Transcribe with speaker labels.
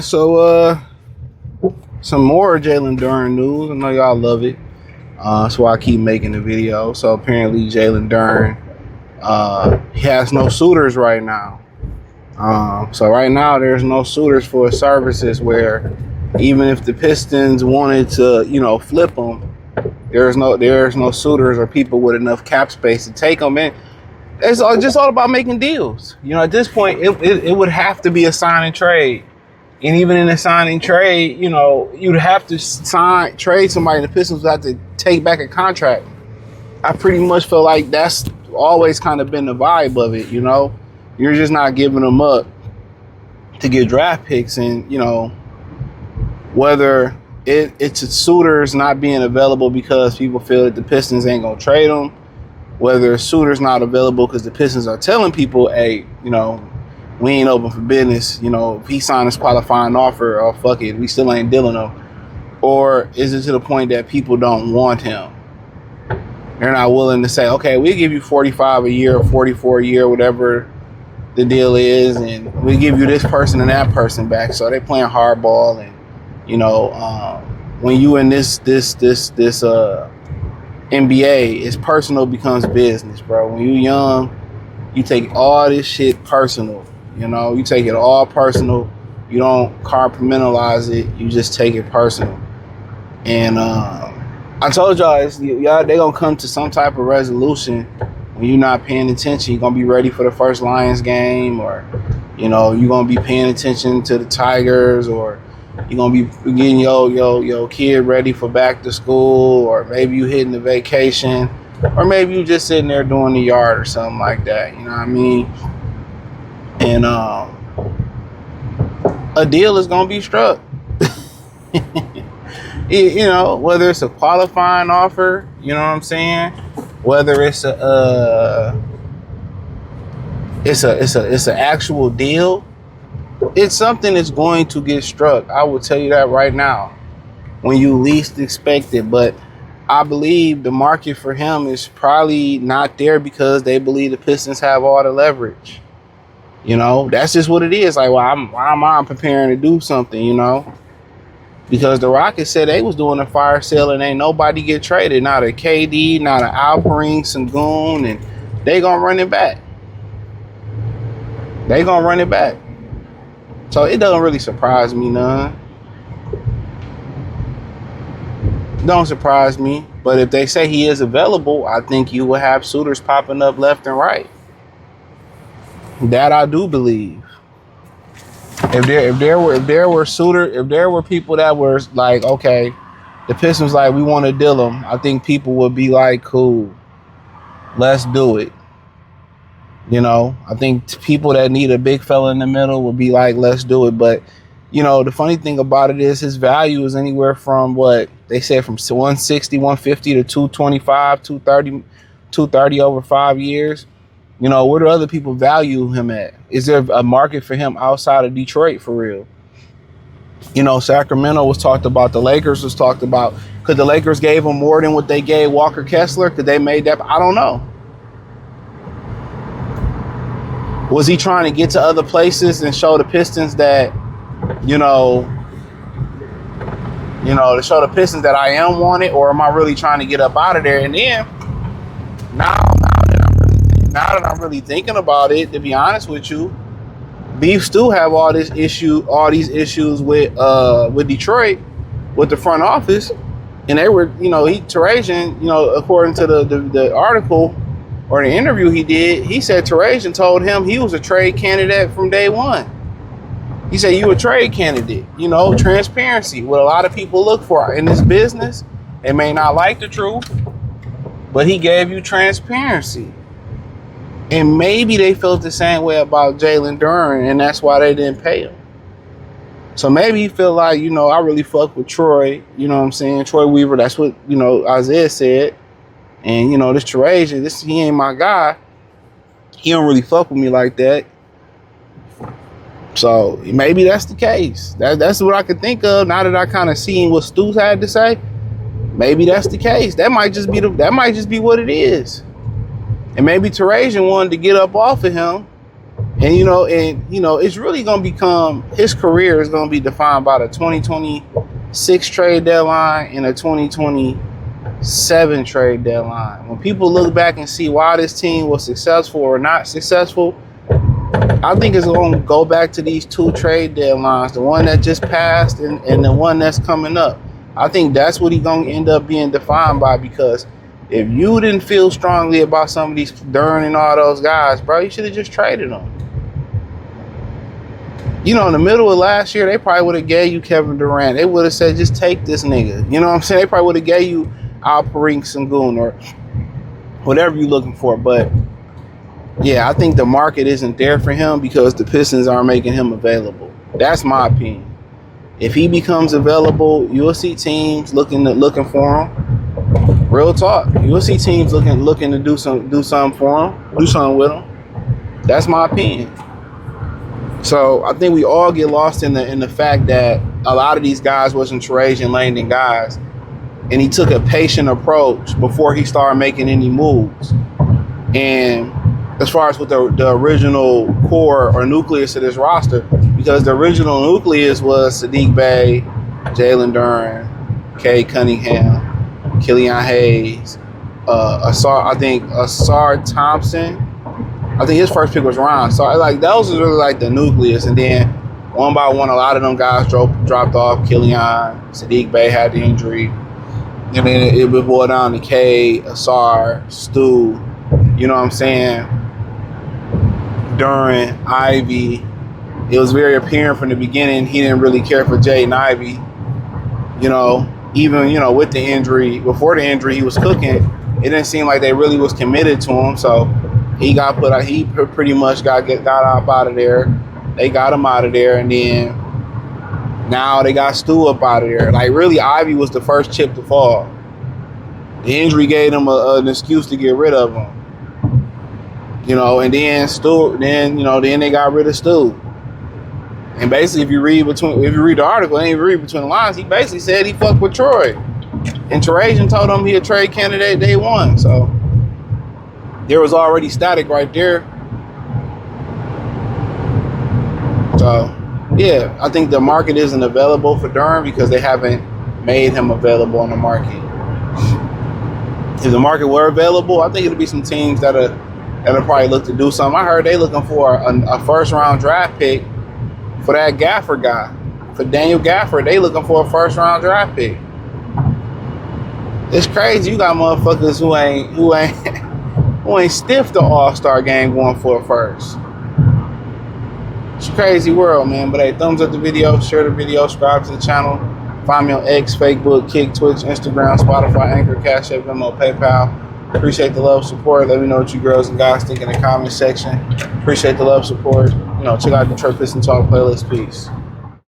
Speaker 1: man. So, some more Jalen Duren news. I know y'all love it. That's why I keep making the video. So apparently Jalen Duren, he has no suitors right now. So right now there's no suitors for his services, where even if the Pistons wanted to, flip him, there's no suitors or people with enough cap space to take him in. It's all about making deals. At this point, it would have to be a sign and trade. And even in a signing trade, you'd have to trade somebody. The Pistons would have to take back a contract. I pretty much feel like that's always kind of been the vibe of it. You're just not giving them up to get draft picks, and whether it's a suitors not being available because people feel that the Pistons ain't gonna trade them, whether a suitors not available because the Pistons are telling people, hey, we ain't open for business. If he signed his qualifying offer, oh, fuck it, we still ain't dealing him. Or is it to the point that people don't want him? They're not willing to say, okay, we'll give you 45 a year or 44 a year, whatever the deal is, and we give you this person and that person back. So they playing hardball, and when you in this NBA, it's personal becomes business, bro. When you young, you take all this shit personal. You take it all personal. You don't compartmentalize it. You just take it personal. And I told y'all, they gonna come to some type of resolution when you're not paying attention. You're gonna be ready for the first Lions game, or you're gonna be paying attention to the Tigers, or you're gonna be getting your kid ready for back to school, or maybe you hitting the vacation, or maybe you just sitting there doing the yard or something like that. You know what I mean? And a deal is gonna be struck. Whether it's a qualifying offer, you know what I'm saying? Whether it's it's an actual deal, it's something that's going to get struck. I will tell you that right now, when you least expect it. But I believe the market for him is probably not there because they believe the Pistons have all the leverage. That's just what it is. Like, why am I preparing to do something, Because the Rockets said they was doing a fire sale and ain't nobody get traded. Not a KD, not an Alperen Sengun, and they gonna run it back. So it doesn't really surprise me none. Don't surprise me. But if they say he is available, I think you will have suitors popping up left and right. That I do believe. If there were people that were like, okay, the Pistons like, we want to deal them, I think people would be like, cool, let's do it. I think people that need a big fella in the middle would be like, let's do it. But the funny thing about it is his value is anywhere from what they said, from 160, 150 to 225, 230 over 5 years. Where do other people value him at? Is there a market for him outside of Detroit for real? Sacramento was talked about. The Lakers was talked about. Could the Lakers gave him more than what they gave Walker Kessler? Could they made that? I don't know. Was he trying to get to other places and show the Pistons that, to show the Pistons that I am wanted, or am I really trying to get up out of there? And then now that I'm really thinking about it, to be honest with you, Beef still have all these issues with Detroit, with the front office, and they were, Tarajian, according to the article or the interview he did, he said Tarajian told him he was a trade candidate from day one. He said, you a trade candidate, transparency, what a lot of people look for in this business. They may not like the truth, but he gave you transparency. And maybe they felt the same way about Jalen Duren, and that's why they didn't pay him. So maybe he feel like, I really fuck with Troy, Troy Weaver, that's what, Isaiah said. And, this Tarajian, he ain't my guy. He don't really fuck with me like that. So maybe that's the case. That's what I could think of now that I kind of seen what Stu had to say. Maybe that's the case. That might just be what it is. And maybe Tarajian wanted to get up off of him And it's really gonna become, his career is gonna be defined by the 2026 trade deadline and the 2027 trade deadline. When people look back and see why this team was successful or not successful, I think it's going to go back to these two trade deadlines, the one that just passed and the one that's coming up. I think that's what he's going to end up being defined by, because if you didn't feel strongly about some of these Duren and all those guys, bro, you should have just traded them. In the middle of last year, they probably would have gave you Kevin Durant. They would have said, just take this nigga. You know what I'm saying? They probably would have gave you Alperen Sengun or whatever you're looking for. But yeah, I think the market isn't there for him because the Pistons aren't making him available. That's my opinion. If he becomes available, you'll see teams looking for him. Real talk. You'll see teams looking to do something for him, do something with him. That's my opinion. So I think we all get lost in the fact that a lot of these guys wasn't Trajan Langdon guys, and he took a patient approach before he started making any moves. And as far as with the original core or nucleus of this roster, because the original nucleus was Saddiq Bey, Jalen Duren, Cade Cunningham, Killian Hayes, Asar Thompson. I think his first pick was Ron. So those was really like the nucleus, and then one by one, a lot of them guys dropped off. Killian, Saddiq Bey had the injury, and then it would boil down to Cade, Asar, Stu. You know what I'm saying? Duren, Ivy. It was very apparent from the beginning he didn't really care for Jaden Ivey. Even with the injury, before the injury, he was cooking. It didn't seem like they really was committed to him. So he got put out. He pretty much got out of there. They got him out of there, and then now they got Stu up out of there. Like really, Ivy was the first chip to fall. The injury gave them an excuse to get rid of him. And then Stu. Then they got rid of Stu. And basically, if you read the article and you read between the lines, he basically said he fucked with Troy. And Trajan told him he a trade candidate day one. So there was already static right there. So yeah, I think the market isn't available for Duren because they haven't made him available on the market. If the market were available, I think it'd be some teams that'll probably look to do something. I heard they looking for a first round draft pick for that Gaffer guy, for Daniel Gaffer. They looking for a first round draft pick. It's crazy. You got motherfuckers who ain't stiff the All-Star game going for a first. It's a crazy world, man. But hey, thumbs up the video, share the video, subscribe to the channel. Find me on X, Facebook, Kick, Twitch, Instagram, Spotify, Anchor, Cash App, Venmo, PayPal. Appreciate the love, support. Let me know what you girls and guys think in the comment section. Appreciate the love, support. Check out the Detroit Pistons Talk playlist. Peace.